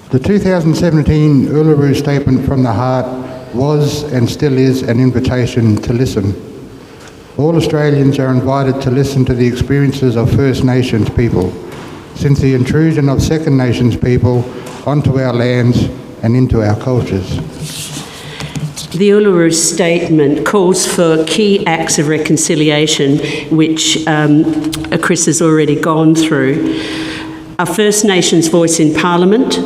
The 2017 Uluru Statement from the Heart was and still is an invitation to listen. All Australians are invited to listen to the experiences of First Nations people since the intrusion of Second Nations people onto our lands and into our cultures. The Uluru Statement calls for key acts of reconciliation, which Chris has already gone through. A First Nations voice in Parliament,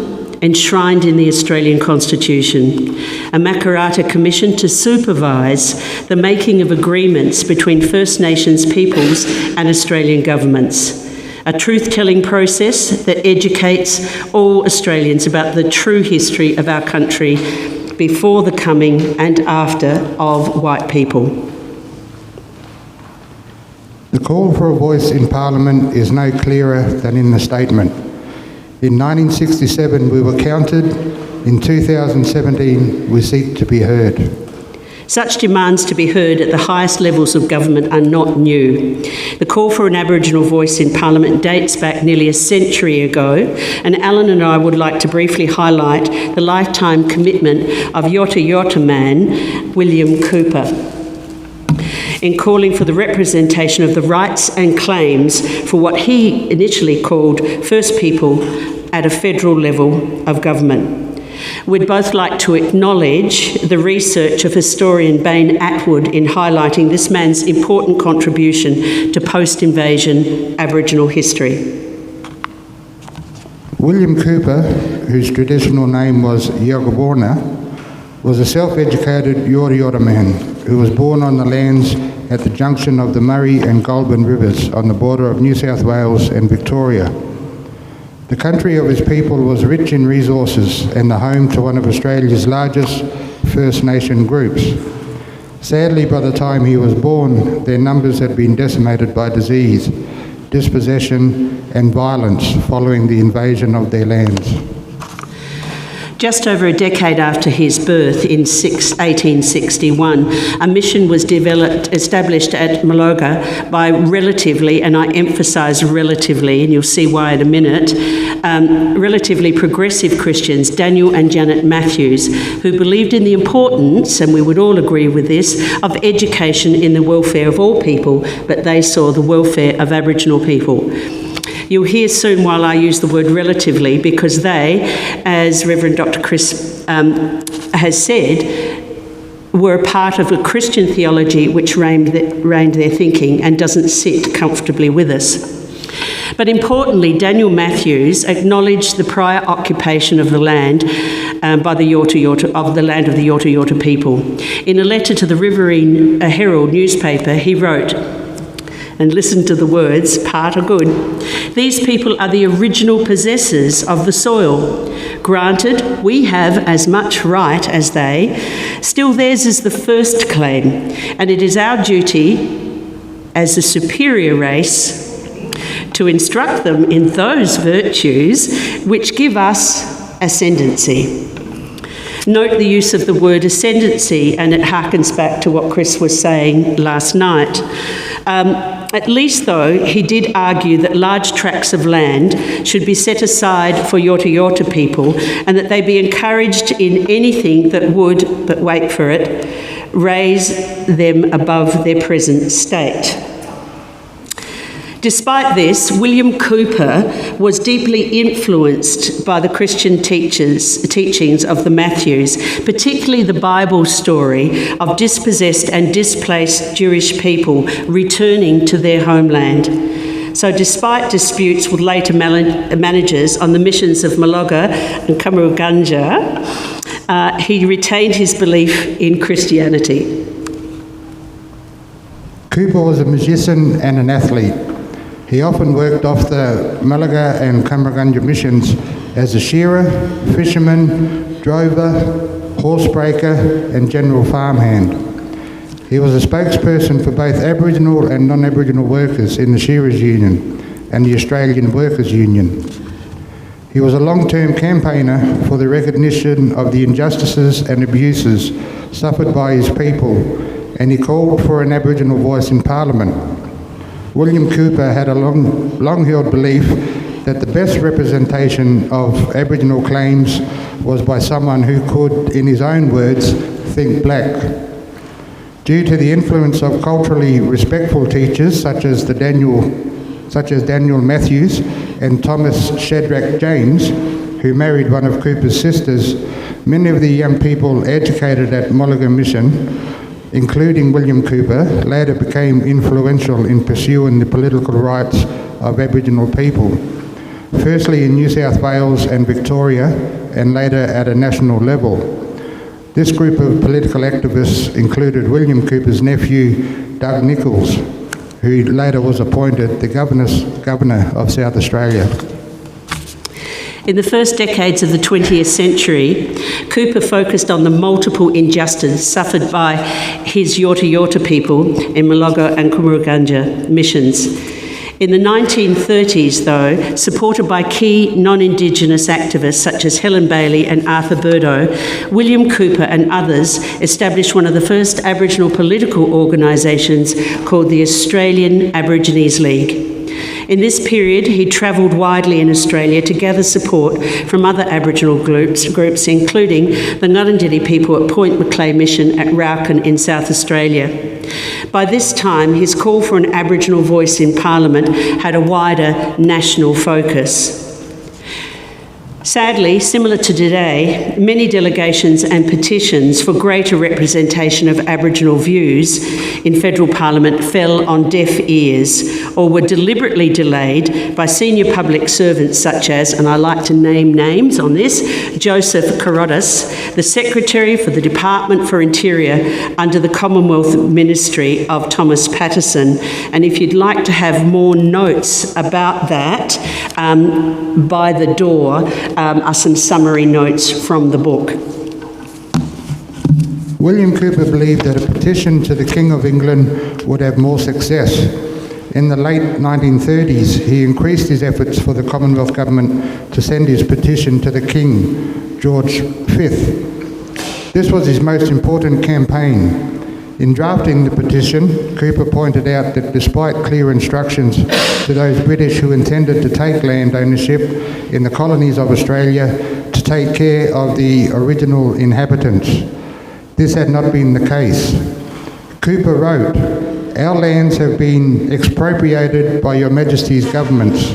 enshrined in the Australian Constitution, a Makarrata Commission to supervise the making of agreements between First Nations peoples and Australian governments, a truth-telling process that educates all Australians about the true history of our country before the coming and after of white people. The call for a voice in Parliament is no clearer than in the statement. In 1967 we were counted, in 2017 we seek to be heard. Such demands to be heard at the highest levels of government are not new. The call for an Aboriginal voice in Parliament dates back nearly a century ago, and Alan and I would like to briefly highlight the lifetime commitment of Yorta Yorta man William Cooper in calling for the representation of the rights and claims for what he initially called First People at a federal level of government. We'd both like to acknowledge the research of historian Bain Atwood in highlighting this man's important contribution to post-invasion Aboriginal history. William Cooper, whose traditional name was Yagaborna, was a self-educated Yorta Yorta man who was born on the lands at the junction of the Murray and Goulburn rivers on the border of New South Wales and Victoria. The country of his people was rich in resources and the home to one of Australia's largest First Nation groups. Sadly, by the time he was born, their numbers had been decimated by disease, dispossession and violence following the invasion of their lands. Just over a decade after his birth in 1861, a mission was established at Maloga by relatively, and I emphasise relatively, and you'll see why in a minute, relatively progressive Christians, Daniel and Janet Matthews, who believed in the importance, and we would all agree with this, of education in the welfare of all people, but they saw the welfare of Aboriginal people. You'll hear soon while I use the word relatively, because they, as Reverend Dr. Chris has said, were a part of a Christian theology which reigned their thinking and doesn't sit comfortably with us. But importantly, Daniel Matthews acknowledged the prior occupation of the land by the Yorta Yorta, of the land of the Yorta Yorta people. In a letter to the Riverine Herald newspaper, he wrote, and listen to the words, part are good. These people are the original possessors of the soil. Granted, we have as much right as they, still theirs is the first claim, and it is our duty as the superior race to instruct them in those virtues which give us ascendancy. Note the use of the word ascendancy, and it harkens back to what Chris was saying last night. At least, though, he did argue that large tracts of land should be set aside for Yorta Yorta people and that they be encouraged in anything that would, but wait for it, raise them above their present state. Despite this, William Cooper was deeply influenced by the Christian teachings of the Matthews, particularly the Bible story of dispossessed and displaced Jewish people returning to their homeland. So despite disputes with later managers on the missions of Maloga and Kamaruganja, he retained his belief in Christianity. Cooper was a musician and an athlete. He often worked off the Malaga and Kamaruganja missions as a shearer, fisherman, drover, horsebreaker and general farmhand. He was a spokesperson for both Aboriginal and non-Aboriginal workers in the Shearers Union and the Australian Workers Union. He was a long-term campaigner for the recognition of the injustices and abuses suffered by his people, and he called for an Aboriginal voice in Parliament. William Cooper had a long-held belief that the best representation of Aboriginal claims was by someone who could, in his own words, think black. Due to the influence of culturally respectful teachers such as Daniel Matthews and Thomas Shadrach James, who married one of Cooper's sisters, many of the young people educated at Mulligan Mission, including William Cooper, later became influential in pursuing the political rights of Aboriginal people, firstly in New South Wales and Victoria, and later at a national level. This group of political activists included William Cooper's nephew, Doug Nicholls, who later was appointed the Governor of South Australia. In the first decades of the 20th century, Cooper focused on the multiple injustice suffered by his Yorta Yorta people in Mologa and Kumurganja missions. In the 1930s, though, supported by key non-Indigenous activists such as Helen Bailey and Arthur Burdo, William Cooper and others established one of the first Aboriginal political organisations called the Australian Aborigines League. In this period, he travelled widely in Australia to gather support from other Aboriginal groups including the Ngurrindjeri people at Point Macleay Mission at Rauken in South Australia. By this time, his call for an Aboriginal voice in Parliament had a wider national focus. Sadly, similar to today, many delegations and petitions for greater representation of Aboriginal views in federal parliament fell on deaf ears or were deliberately delayed by senior public servants such as, and I like to name names on this, Joseph Carrodus, the Secretary for the Department for Interior under the Commonwealth Ministry of Thomas Patterson. And if you'd like to have more notes about that, by the door are some summary notes from the book. William Cooper believed that a petition to the King of England would have more success. In the late 1930s, he increased his efforts for the Commonwealth Government to send his petition to the King, George V. This was his most important campaign. In drafting the petition, Cooper pointed out that despite clear instructions to those British who intended to take land ownership in the colonies of Australia to take care of the original inhabitants, this had not been the case. Cooper wrote, "Our lands have been expropriated by Your Majesty's governments,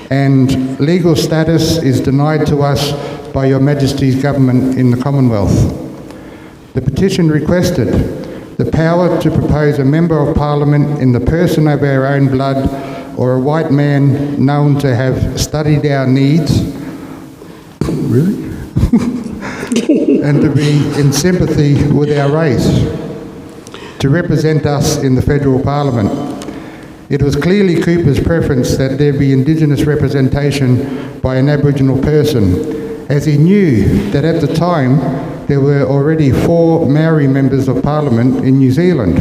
and legal status is denied to us by Your Majesty's government in the Commonwealth." The petition requested the power to propose a Member of Parliament in the person of our own blood or a white man known to have studied our needs, really? and to be in sympathy with our race, to represent us in the federal parliament. It was clearly Cooper's preference that there be Indigenous representation by an Aboriginal person, as he knew that at the time there were already 4 Maori members of Parliament in New Zealand,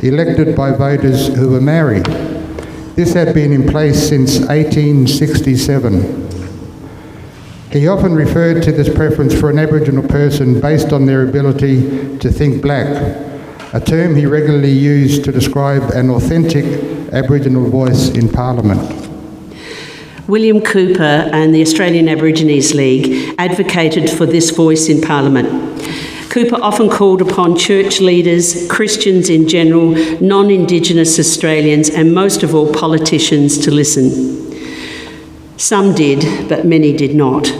elected by voters who were Maori. This had been in place since 1867. He often referred to this preference for an Aboriginal person based on their ability to think black, a term he regularly used to describe an authentic Aboriginal voice in Parliament. William Cooper and the Australian Aborigines League advocated for this voice in Parliament. Cooper often called upon church leaders, Christians in general, non-Indigenous Australians, and most of all politicians to listen. Some did, but many did not.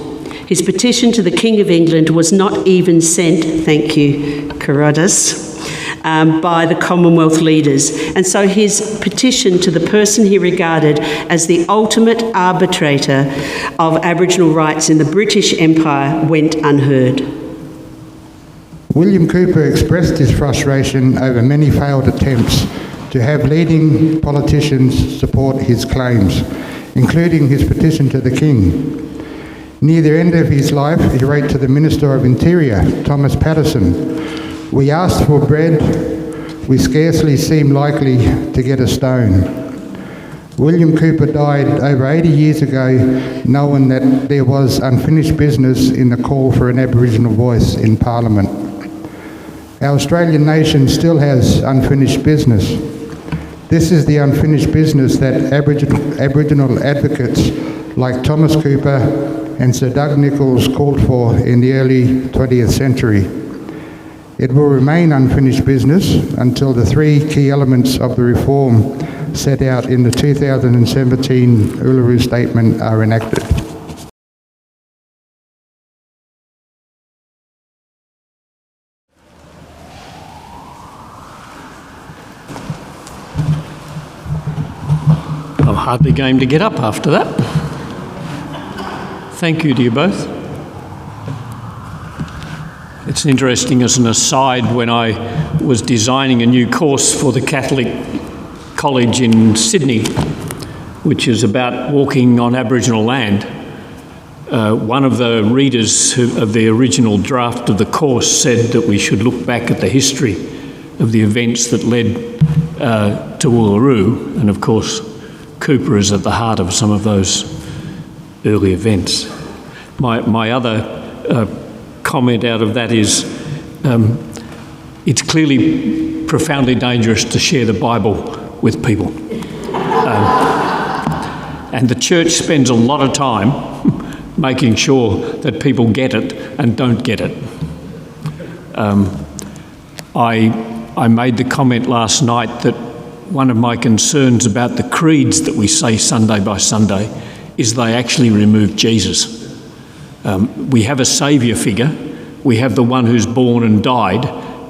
His petition to the King of England was not even sent, thank you, Carrodus, by the Commonwealth leaders, and so his petition to the person he regarded as the ultimate arbitrator of Aboriginal rights in the British Empire went unheard. William Cooper expressed his frustration over many failed attempts to have leading politicians support his claims, including his petition to the King. Near the end of his life, he wrote to the Minister of Interior, Thomas Patterson, "We asked for bread, we scarcely seem likely to get a stone." William Cooper died over 80 years ago, knowing that there was unfinished business in the call for an Aboriginal voice in Parliament. Our Australian nation still has unfinished business. This is the unfinished business that Aboriginal advocates like Thomas Cooper and Sir Doug Nicholls called for in the early 20th century. It will remain unfinished business until the three key elements of the reform set out in the 2017 Uluru Statement are enacted. I'm hardly game to get up after that. Thank you to you both. It's interesting, as an aside, when I was designing a new course for the Catholic College in Sydney, which is about walking on Aboriginal land, one of the readers of the original draft of the course said that we should look back at the history of the events that led to Uluru, and of course Cooper is at the heart of some of those early events. My other comment out of that is it's clearly profoundly dangerous to share the Bible with people. And the church spends a lot of time making sure that people get it and don't get it. I made the comment last night that one of my concerns about the creeds that we say Sunday by Sunday is they actually remove Jesus. We have a saviour figure, we have the one who's born and died,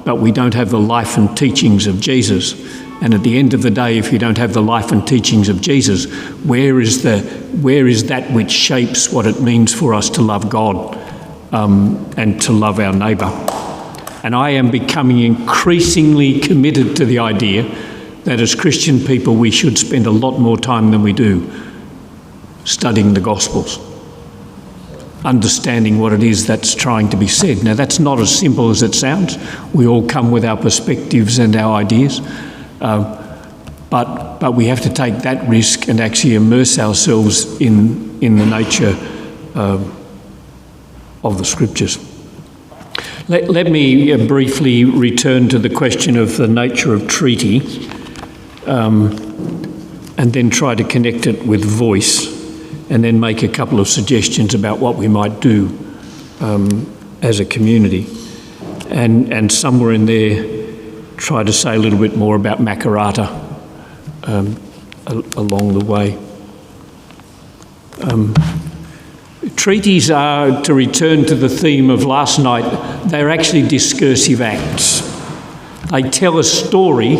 but we don't have the life and teachings of Jesus. And at the end of the day, if you don't have the life and teachings of Jesus, where is that which shapes what it means for us to love God and to love our neighbour? And I am becoming increasingly committed to the idea that as Christian people we should spend a lot more time than we do studying the Gospels, understanding what it is that's trying to be said. Now, that's not as simple as it sounds. We all come with our perspectives and our ideas, but we have to take that risk and actually immerse ourselves in the nature of the Scriptures. Let me briefly return to the question of the nature of treaty, and then try to connect it with voice, and then make a couple of suggestions about what we might do as a community. And somewhere in there, try to say a little bit more about Makarrata along the way. Treaties are, to return to the theme of last night, they're actually discursive acts. They tell a story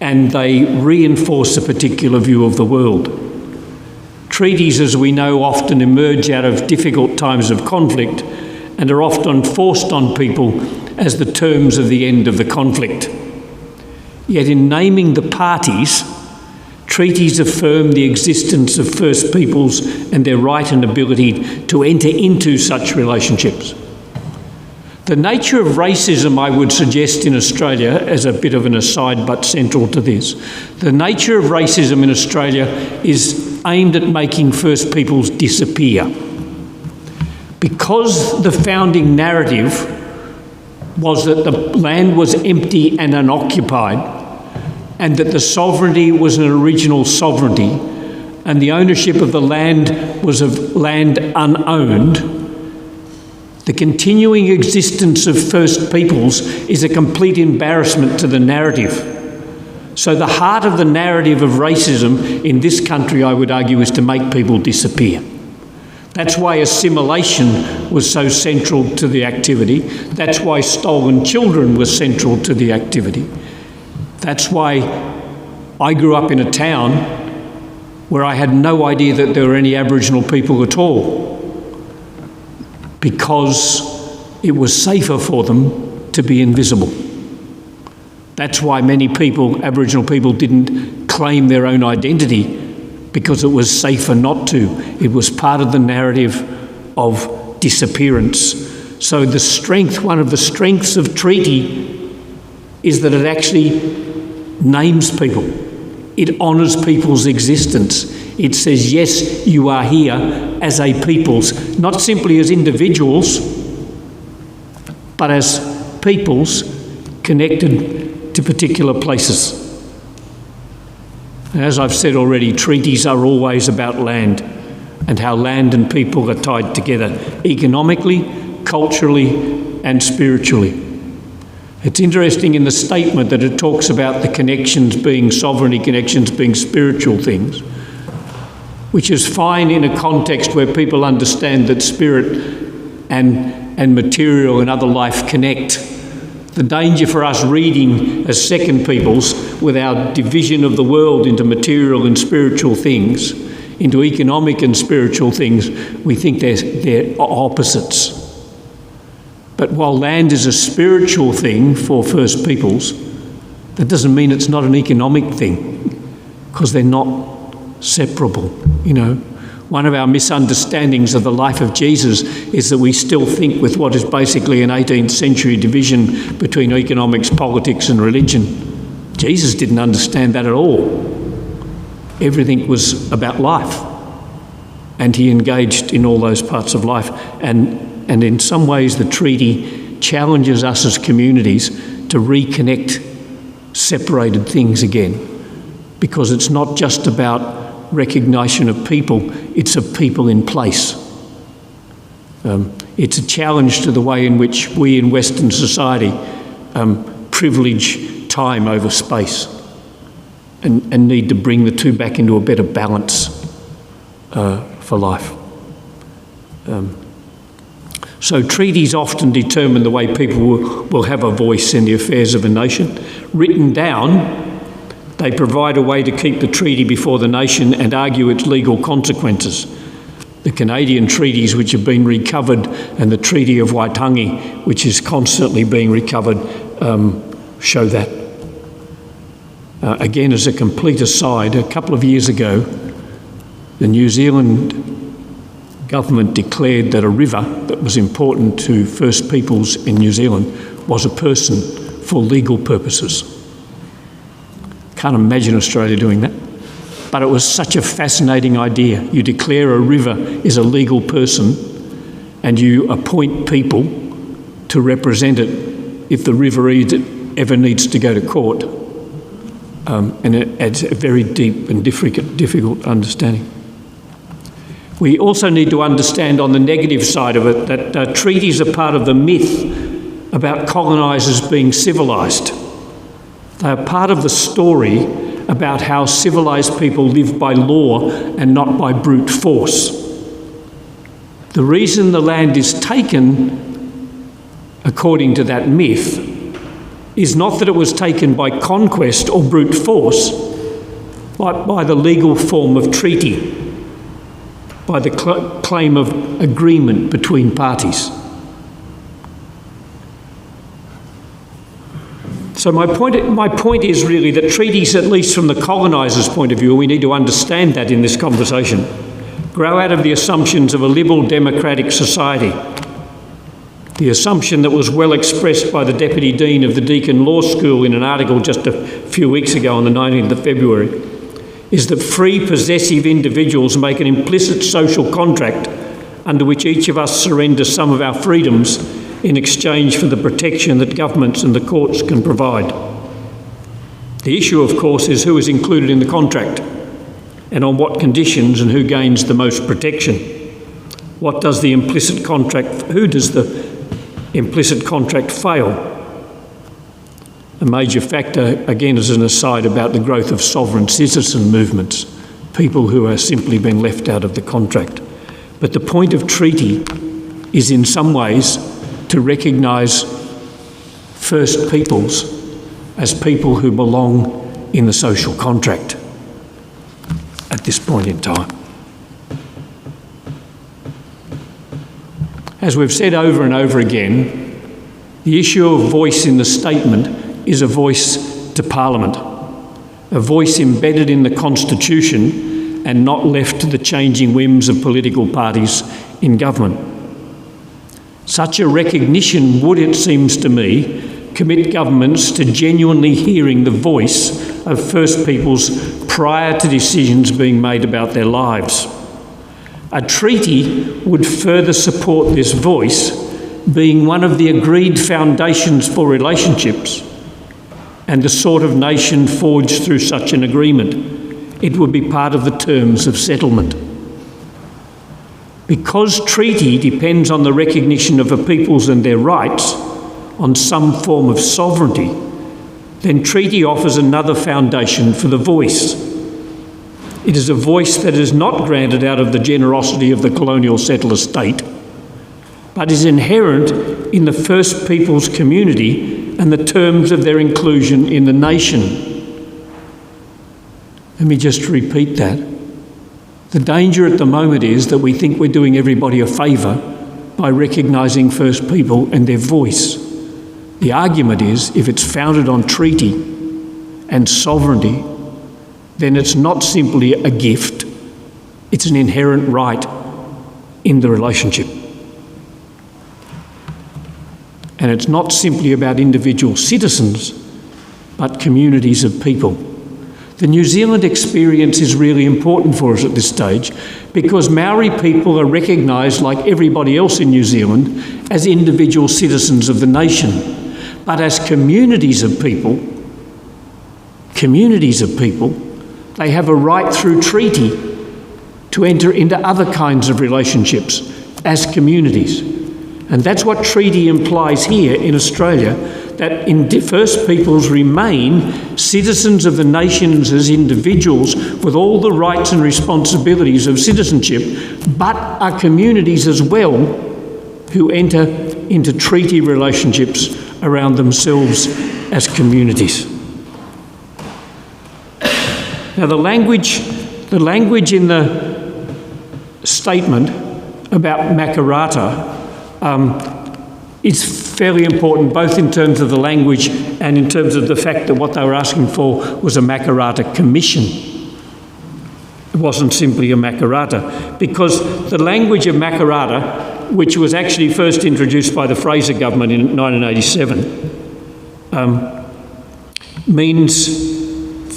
and they reinforce a particular view of the world. Treaties, as we know, often emerge out of difficult times of conflict and are often forced on people as the terms of the end of the conflict. Yet in naming the parties, treaties affirm the existence of First Peoples and their right and ability to enter into such relationships. The nature of racism, I would suggest, in Australia, as a bit of an aside but central to this, the nature of racism in Australia is aimed at making First Peoples disappear. Because the founding narrative was that the land was empty and unoccupied, and that the sovereignty was an original sovereignty, and the ownership of the land was of land unowned, the continuing existence of First Peoples is a complete embarrassment to the narrative. So the heart of the narrative of racism in this country, I would argue, is to make people disappear. That's why assimilation was so central to the activity. That's why stolen children were central to the activity. That's why I grew up in a town where I had no idea that there were any Aboriginal people at all, because it was safer for them to be invisible. That's why many people, Aboriginal people, didn't claim their own identity, because it was safer not to. It was part of the narrative of disappearance. So the strength, one of the strengths of treaty is that it actually names people. It honours people's existence. It says, yes, you are here as a peoples, not simply as individuals, but as peoples connected to particular places. And as I've said already, treaties are always about land. and how land and people are tied together economically, culturally and spiritually. It's interesting in the statement that it talks about the connections being sovereignty connections being spiritual things, which is fine in a context where people understand that spirit and material and other life connect. The danger for us reading as second peoples with our division of the world into material and spiritual things, into economic and spiritual things, we think they're opposites. But while land is a spiritual thing for First Peoples, that doesn't mean it's not an economic thing, because they're not separable, you know. One of our misunderstandings of the life of Jesus is that we still think with what is basically an 18th century division between economics, politics and religion. Jesus didn't understand that at all. Everything was about life, and he engaged in all those parts of life. And in some ways the treaty challenges us as communities to reconnect separated things again, because it's not just about recognition of people, it's of people in place. It's a challenge to the way in which we in Western society privilege time over space and need to bring the two back into a better balance for life. So treaties often determine the way people will have a voice in the affairs of a nation. Written down, they provide a way to keep the treaty before the nation and argue its legal consequences. The Canadian treaties which have been recovered and the Treaty of Waitangi, which is constantly being recovered, show that. Again, as a complete aside, a couple of years ago, the New Zealand government declared that a river that was important to First Peoples in New Zealand was a person for legal purposes. Can't imagine Australia doing that. But it was such a fascinating idea. You declare a river is a legal person and you appoint people to represent it if the river ever needs to go to court. And it adds a very deep and difficult understanding. We also need to understand on the negative side of it that treaties are part of the myth about colonisers being civilised. They are part of the story about how civilised people live by law and not by brute force. The reason the land is taken, according to that myth, is not that it was taken by conquest or brute force, but by the legal form of treaty, by the claim of agreement between parties. So my point is really that treaties, at least from the colonisers' point of view, we need to understand that in this conversation, grow out of the assumptions of a liberal democratic society. The assumption that was well expressed by the Deputy Dean of the Deakin Law School in an article just a few weeks ago on the 19th of February is that free possessive individuals make an implicit social contract under which each of us surrenders some of our freedoms in exchange for the protection that governments and the courts can provide. The issue, of course, is who is included in the contract and on what conditions and who gains the most protection. Who does the implicit contract fail? A major factor, again as an aside, about the growth of sovereign citizen movements, people who are simply being left out of the contract. But the point of treaty is in some ways to recognise First Peoples as people who belong in the social contract at this point in time. As we've said over and over again, the issue of voice in the statement is a voice to Parliament, a voice embedded in the Constitution and not left to the changing whims of political parties in government. Such a recognition would, it seems to me, commit governments to genuinely hearing the voice of First Peoples prior to decisions being made about their lives. A treaty would further support this voice, being one of the agreed foundations for relationships and the sort of nation forged through such an agreement. It would be part of the terms of settlement. Because treaty depends on the recognition of a peoples and their rights on some form of sovereignty, then treaty offers another foundation for the voice. It is a voice that is not granted out of the generosity of the colonial settler state, but is inherent in the First Peoples community and the terms of their inclusion in the nation. Let me just repeat that. The danger at the moment is that we think we're doing everybody a favour by recognising First People and their voice. The argument is, if it's founded on treaty and sovereignty, then it's not simply a gift, it's an inherent right in the relationship. And it's not simply about individual citizens, but communities of people. The New Zealand experience is really important for us at this stage because Maori people are recognised, like everybody else in New Zealand, as individual citizens of the nation. But as communities of people, they have a right through treaty to enter into other kinds of relationships as communities. And that's what treaty implies here in Australia, that First Peoples remain citizens of the nations as individuals with all the rights and responsibilities of citizenship, but are communities as well who enter into treaty relationships around themselves as communities. Now the language in the statement about Makarrata is fairly important, both in terms of the language and in terms of the fact that what they were asking for was a Makarrata commission. It wasn't simply a Makarrata, because the language of Makarrata, which was actually first introduced by the Fraser government in 1987, means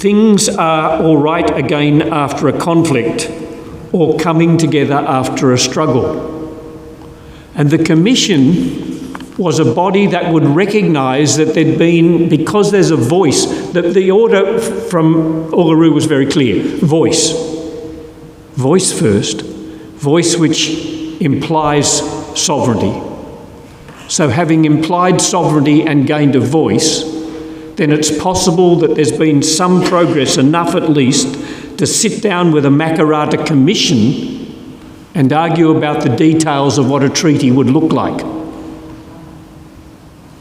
things are all right again after a conflict or coming together after a struggle. And the commission was a body that would recognise that there'd been, because there's a voice, that the order from Uluru was very clear. Voice. Voice first. Voice which implies sovereignty. So having implied sovereignty and gained a voice, then it's possible that there's been some progress, enough at least, to sit down with a Makarrata commission and argue about the details of what a treaty would look like.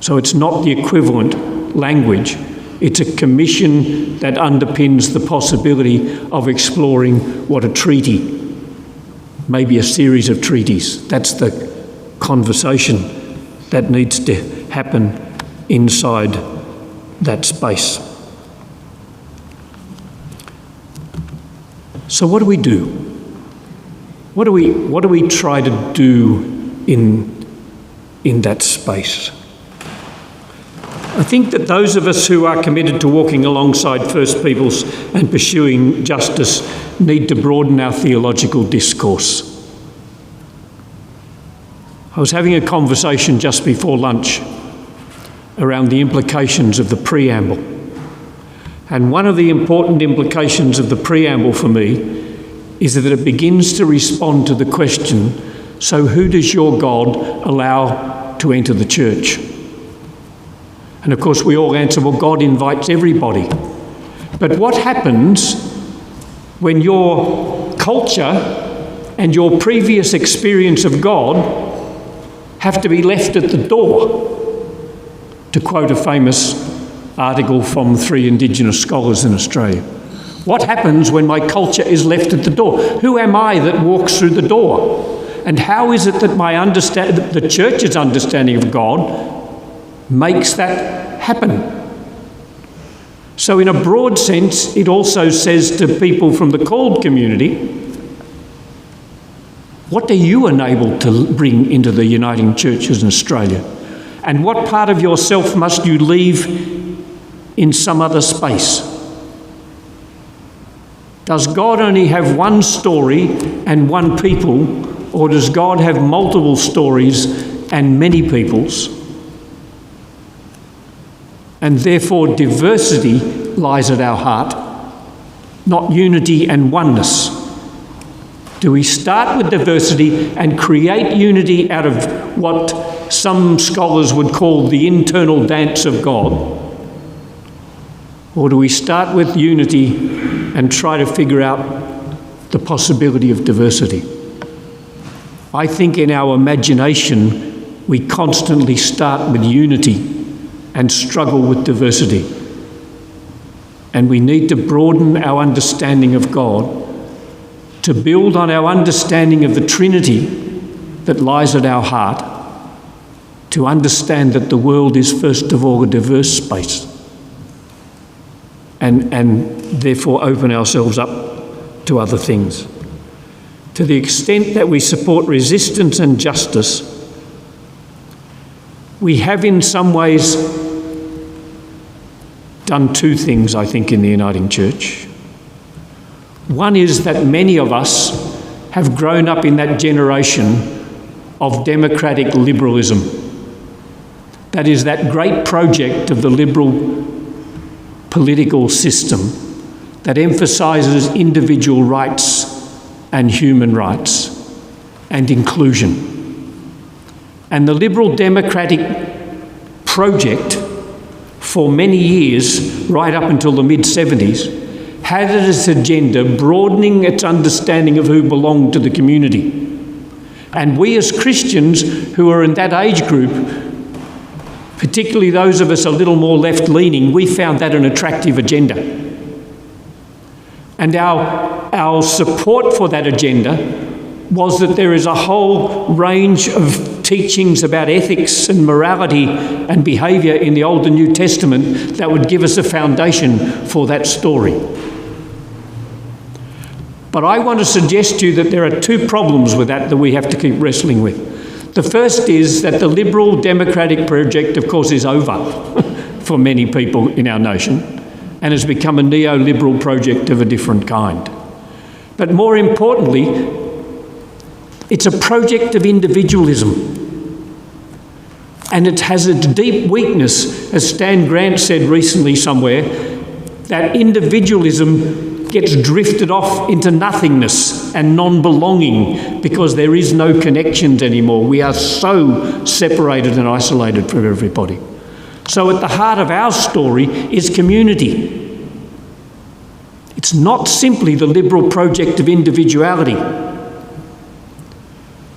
So it's not the equivalent language. It's a commission that underpins the possibility of exploring what a treaty, maybe a series of treaties. That's the conversation that needs to happen inside that space. So what do we do? What do we try to do in that space? I think that those of us who are committed to walking alongside First Peoples and pursuing justice need to broaden our theological discourse. I was having a conversation just before lunch around the implications of the Preamble. And one of the important implications of the Preamble for me is that it begins to respond to the question, so who does your God allow to enter the church? And of course we all answer, well, God invites everybody. But what happens when your culture and your previous experience of God have to be left at the door? To quote a famous article from 3 Indigenous scholars in Australia. What happens when my culture is left at the door? Who am I that walks through the door? And how is it that the church's understanding of God makes that happen? So in a broad sense, it also says to people from the called community, what are you enabled to bring into the uniting churches in Australia? And what part of yourself must you leave in some other space? Does God only have one story and one people, or does God have multiple stories and many peoples? And therefore diversity lies at our heart, not unity and oneness. Do we start with diversity and create unity out of what some scholars would call the internal dance of God? Or do we start with unity and try to figure out the possibility of diversity? I think in our imagination, we constantly start with unity and struggle with diversity. And we need to broaden our understanding of God to build on our understanding of the Trinity that lies at our heart, to understand that the world is first of all a diverse space, and therefore open ourselves up to other things. To the extent that we support resistance and justice, we have in some ways done two things, I think, in the Uniting Church. One is that many of us have grown up in that generation of democratic liberalism. That is that great project of the liberal political system that emphasises individual rights and human rights and inclusion. And the liberal democratic project for many years, right up until the mid-70s, had its agenda broadening its understanding of who belonged to the community. And we as Christians who are in that age group, particularly those of us a little more left-leaning, we found that an attractive agenda. And our support for that agenda was that there is a whole range of teachings about ethics and morality and behaviour in the Old and New Testament that would give us a foundation for that story. But I want to suggest to you that there are two problems with that we have to keep wrestling with. The first is that the liberal democratic project, of course, is over for many people in our nation and has become a neoliberal project of a different kind. But more importantly, it's a project of individualism. And it has a deep weakness, as Stan Grant said recently somewhere, that individualism gets drifted off into nothingness and non-belonging because there is no connections anymore. We are so separated and isolated from everybody. So at the heart of our story is community. It's not simply the liberal project of individuality.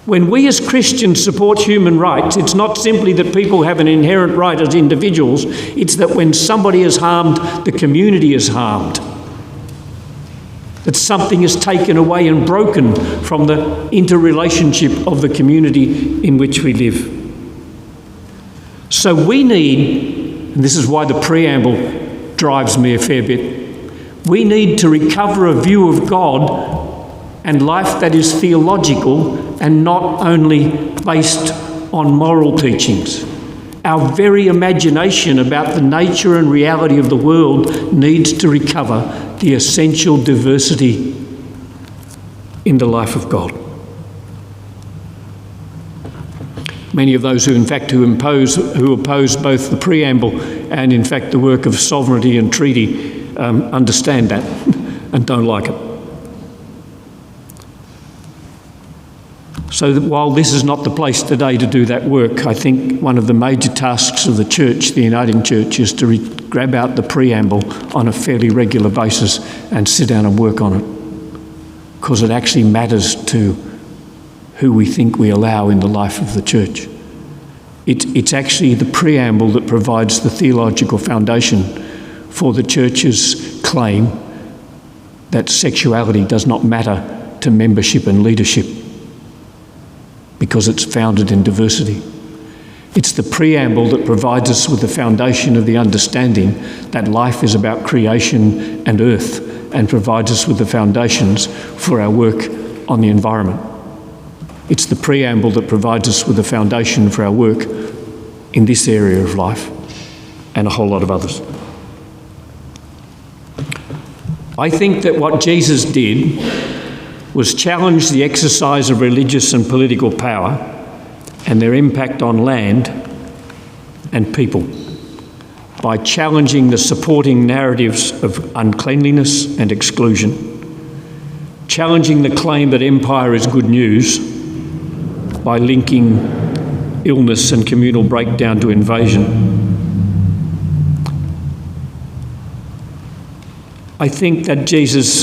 When we as Christians support human rights, it's not simply that people have an inherent right as individuals, it's that when somebody is harmed, the community is harmed. That something is taken away and broken from the interrelationship of the community in which we live. So we need, and this is why the preamble drives me a fair bit, we need to recover a view of God and life that is theological and not only based on moral teachings. Our very imagination about the nature and reality of the world needs to recover the essential diversity in the life of God. Many of those who oppose both the preamble and in fact the work of sovereignty and treaty understand that and don't like it. So that while this is not the place today to do that work, I think one of the major tasks of the church, the Uniting Church, is to grab out the preamble on a fairly regular basis and sit down and work on it, because it actually matters to who we think we allow in the life of the church. It's actually the preamble that provides the theological foundation for the church's claim that sexuality does not matter to membership and leadership, because it's founded in diversity. It's the preamble that provides us with the foundation of the understanding that life is about creation and earth, and provides us with the foundations for our work on the environment. It's the preamble that provides us with the foundation for our work in this area of life and a whole lot of others. I think that what Jesus did was challenge the exercise of religious and political power and their impact on land and people by challenging the supporting narratives of uncleanliness and exclusion, challenging the claim that empire is good news by linking illness and communal breakdown to invasion. I think that Jesus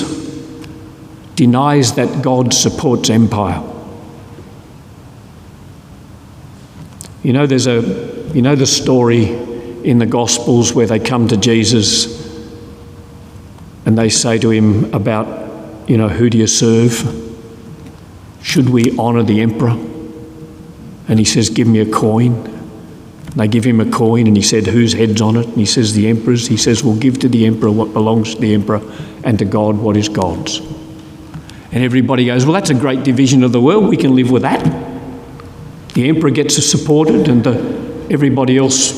denies that God supports empire. You know, the story in the Gospels where they come to Jesus and they say to him about, who do you serve? Should we honour the emperor? And he says, give me a coin. And they give him a coin and he said, whose head's on it? And he says, the emperor's. He says, well, give to the emperor what belongs to the emperor and to God what is God's. And everybody goes, well, that's a great division of the world. We can live with that. The emperor gets supported and everybody else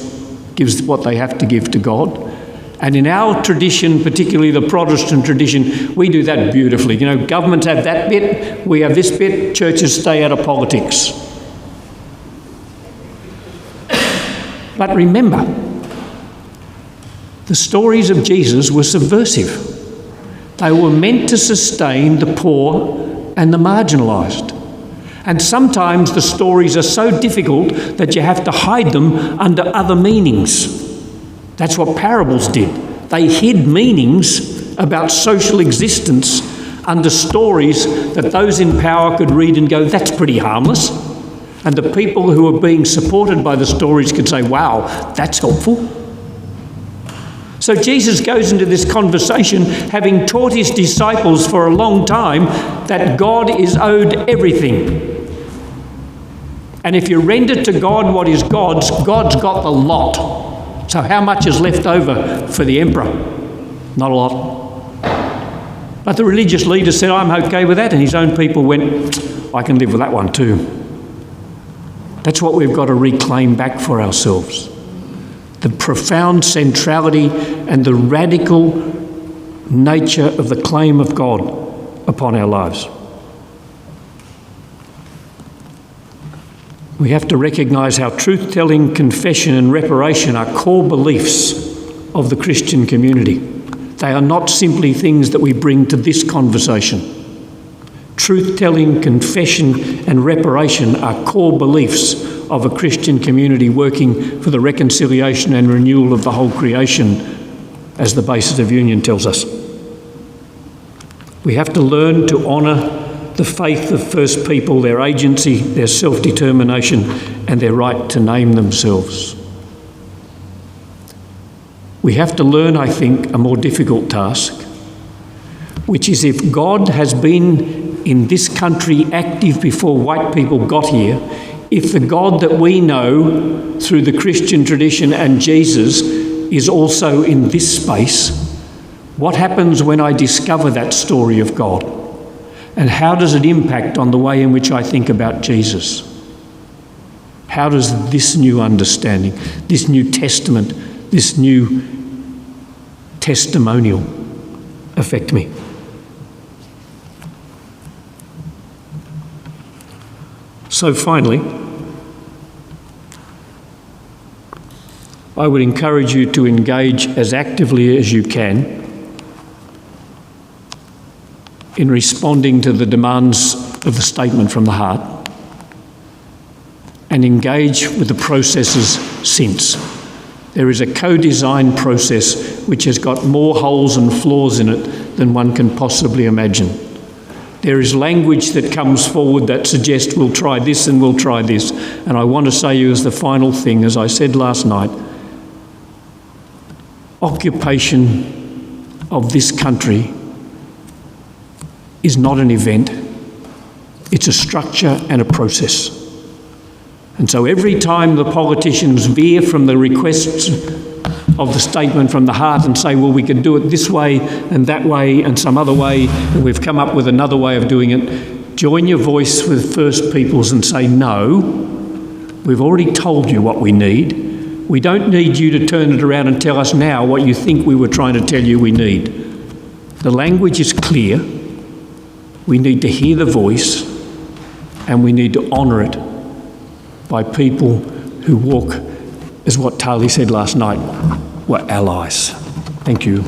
gives what they have to give to God. And in our tradition, particularly the Protestant tradition, we do that beautifully. Governments have that bit, we have this bit, churches stay out of politics. But remember, the stories of Jesus were subversive. They were meant to sustain the poor and the marginalised. And sometimes the stories are so difficult that you have to hide them under other meanings. That's what parables did. They hid meanings about social existence under stories that those in power could read and go, that's pretty harmless. And the people who were being supported by the stories could say, wow, that's helpful. So Jesus goes into this conversation having taught his disciples for a long time that God is owed everything. And if you render to God what is God's, God's got the lot. So how much is left over for the emperor? Not a lot. But the religious leader said, I'm okay with that. And his own people went, I can live with that one too. That's what we've got to reclaim back for ourselves. The profound centrality and the radical nature of the claim of God upon our lives. We have to recognise how truth-telling, confession and reparation are core beliefs of the Christian community. They are not simply things that we bring to this conversation. Truth-telling, confession and reparation are core beliefs of a Christian community working for the reconciliation and renewal of the whole creation, as the basis of union tells us. We have to learn to honour the faith of First People, their agency, their self-determination and their right to name themselves. We have to learn, I think, a more difficult task, which is if God has been in this country active before white people got here, if the God that we know through the Christian tradition and Jesus is also in this space, what happens when I discover that story of God? And how does it impact on the way in which I think about Jesus? How does this new understanding, this new testament, this new testimonial affect me? So finally, I would encourage you to engage as actively as you can in responding to the demands of the statement from the heart, and engage with the processes since. There is a co-design process which has got more holes and flaws in it than one can possibly imagine. There is language that comes forward that suggests we'll try this and we'll try this. And I want to say to you as the final thing, as I said last night, occupation of this country is not an event, it's a structure and a process. And so every time the politicians veer from the requests of the statement from the heart and say, well, we can do it this way and that way and some other way, and we've come up with another way of doing it, join your voice with First Peoples and say, no, we've already told you what we need. We don't need you to turn it around and tell us now what you think we were trying to tell you we need. The language is clear. We need to hear the voice and we need to honour it by people who walk, as what Tali said last night, were allies. Thank you.